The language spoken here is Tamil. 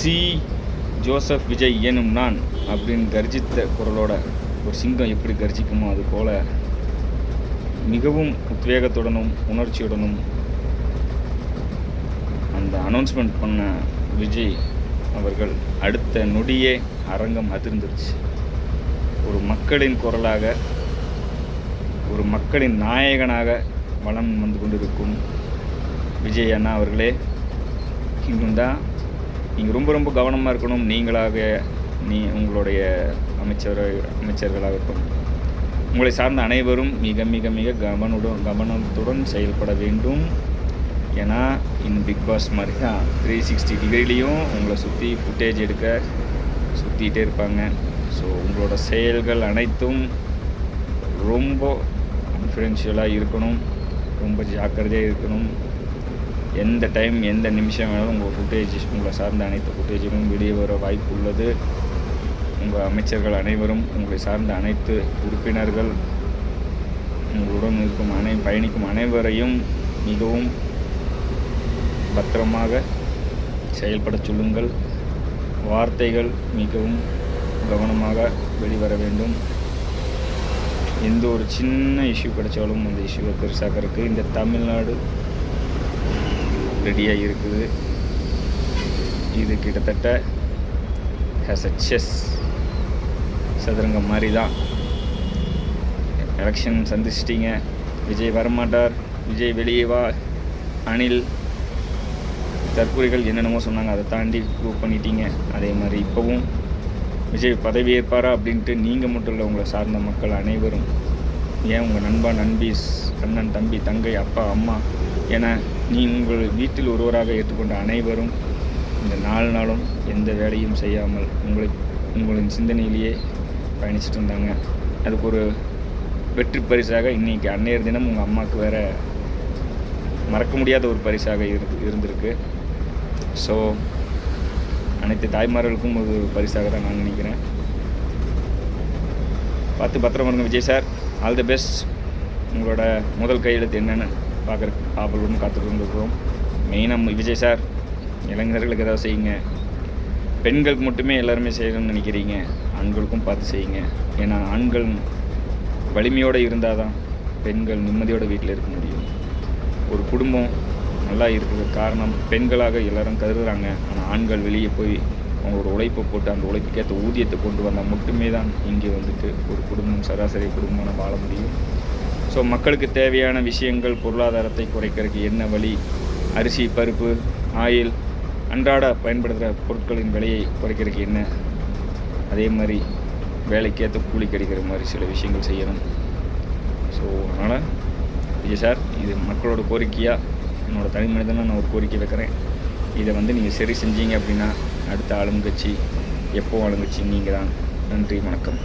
சி ஜோசப் விஜய் எனும் நான் அப்படின்னு கர்ஜித்த குரலோட ஒரு சிங்கம் எப்படி கர்ஜிக்குமோ அது போல் மிகவும் உத்வேகத்துடனும் உணர்ச்சியுடனும் அந்த அனௌன்ஸ்மெண்ட் பண்ண விஜய் அவர்கள் அடுத்த நொடியே அரங்கம் அதிர்ந்துருச்சு. ஒரு மக்களின் குரலாக, ஒரு மக்களின் நாயகனாக வலம் வந்து கொண்டிருக்கும் விஜய் அண்ணா அவர்களே, இன்னும் தான் நீங்கள் ரொம்ப ரொம்ப கவனமாக இருக்கணும். நீங்களாக உங்களுடைய அமைச்சர்களாகட்டும், உங்களை சார்ந்த அனைவரும் மிக மிக மிக கவனத்துடன் செயல்பட வேண்டும். ஏன்னா பிக் பாஸ் மாதிரி தான் 360 டிகிரிலையும் உங்களை சுற்றி ஃபுட்டேஜ் எடுக்க சுற்றிகிட்டே இருப்பாங்க. ஸோ உங்களோட செயல்கள் அனைத்தும் ரொம்ப கான்ஃபிடென்ஷியலாக இருக்கணும், ரொம்ப ஜாக்கிரதையாக இருக்கணும். எந்த டைம் எந்த நிமிஷம் வேணாலும் உங்கள் ஃபுட்டேஜ், உங்களை சார்ந்த அனைத்து ஃபுட்டேஜும் வெளியே வர வாய்ப்பு உள்ளது. உங்கள் அமைச்சர்கள் அனைவரும், உங்களை சார்ந்த அனைத்து உறுப்பினர்கள், உங்களுடன் இருக்கும் பயணிக்கும் அனைவரையும் மிகவும் பத்திரமாக செயல்பட சொல்லுங்கள். வார்த்தைகள் மிகவும் கவனமாக வெளிவர வேண்டும். எந்த ஒரு சின்ன இஷ்யூ கிடைச்சாலும் அந்த இஷ்யூவை பெருசாக்கிறதுக்கு இந்த தமிழ்நாடு ரெடியாக இருக்குது. இது கிட்டத்தட்ட ஹேஸ் அ செஸ் சதுரங்கம் மாதிரி தான். எலெக்ஷன் சந்திச்சிட்டிங்க, விஜய் வரமாட்டார், விஜய் வெளியே வா, அனில் தற்கொலைகள் என்னென்னமோ சொன்னாங்க, அதை தாண்டி ப்ரூவ் பண்ணிட்டீங்க. அதே மாதிரி இப்போவும் விஜய் பதவி ஏற்பாரா அப்படின்ட்டு நீங்கள் மட்டும் இல்லை, உங்களை சார்ந்த மக்கள் அனைவரும், ஏன் உங்கள் நண்பா நண்பீஸ், அண்ணன் தம்பி தங்கை அப்பா அம்மா என உங்கள் வீட்டில் ஒருவராக ஏற்றுக்கொண்ட அனைவரும் இந்த 4 நாளும் எந்த வேலையும் செய்யாமல் உங்களின் சிந்தனையிலேயே பயணிச்சுட்டு இருந்தாங்க. அதுக்கு ஒரு வெற்றி பரிசாக இன்றைக்கி அன்னையர் தினம் உங்கள் அம்மாவுக்கு வேறு மறக்க முடியாத ஒரு பரிசாக இருந்திருக்கு. ஸோ அனைத்து தாய்மார்களுக்கும் ஒரு பரிசாக தான் நான் நினைக்கிறேன். பார்த்து பத்திரம் இருங்க Vijay sir. All the best. உங்களோட முதல் கையெழுத்து என்னென்னு பார்க்குறக்கு ஆவலுடன் காத்துட்டு வந்துருக்கிறோம். மெயினாக விஜய் சார், இளைஞர்களுக்கு ஏதாவது செய்யுங்க. பெண்களுக்கு மட்டுமே எல்லாருமே செய்யணும்னு நினைக்கிறீங்க, ஆண்களுக்கும் பார்த்து செய்யுங்க. ஏன்னா ஆண்கள் வலிமையோடு இருந்தால் தான் பெண்கள் நிம்மதியோடு வீட்டில் இருக்க முடியும். ஒரு குடும்பம் நல்லா இருக்கிற காரணம் பெண்களாக எல்லோரும் கருதுகிறாங்க. ஆனால் ஆண்கள் வெளியே போய் அவங்களோட உழைப்பை போட்டு அந்த உழைப்புக்கேற்ற ஊதியத்தை கொண்டு வந்தால் மட்டுமே தான் இங்கே வந்துட்டு ஒரு குடும்பம் சராசரி குடும்பம் வாழ முடியும். ஸோ மக்களுக்கு தேவையான விஷயங்கள், பொருளாதாரத்தை குறைக்கிறதுக்கு என்ன வழி, அரிசி பருப்பு ஆயில் அன்றாட பயன்படுத்துகிற பொருட்களின் விலையை குறைக்கிறதுக்கு என்ன, அதே மாதிரி வேலைக்கேற்ற கூலி கிடைக்கிற மாதிரி சில விஷயங்கள் செய்யணும். ஸோ அதனால் விஜய் சார், இது மக்களோட கோரிக்கையாக, என்னோடய தனி மனிதனாக நான் ஒரு கோரிக்கை வைக்கிறேன். இதை நீங்கள் சரி செஞ்சீங்க அப்படின்னா அடுத்த ஆளுங்கட்சி எப்போ ஆளுங்கட்சி நீங்கள் தான். நன்றி, வணக்கம்.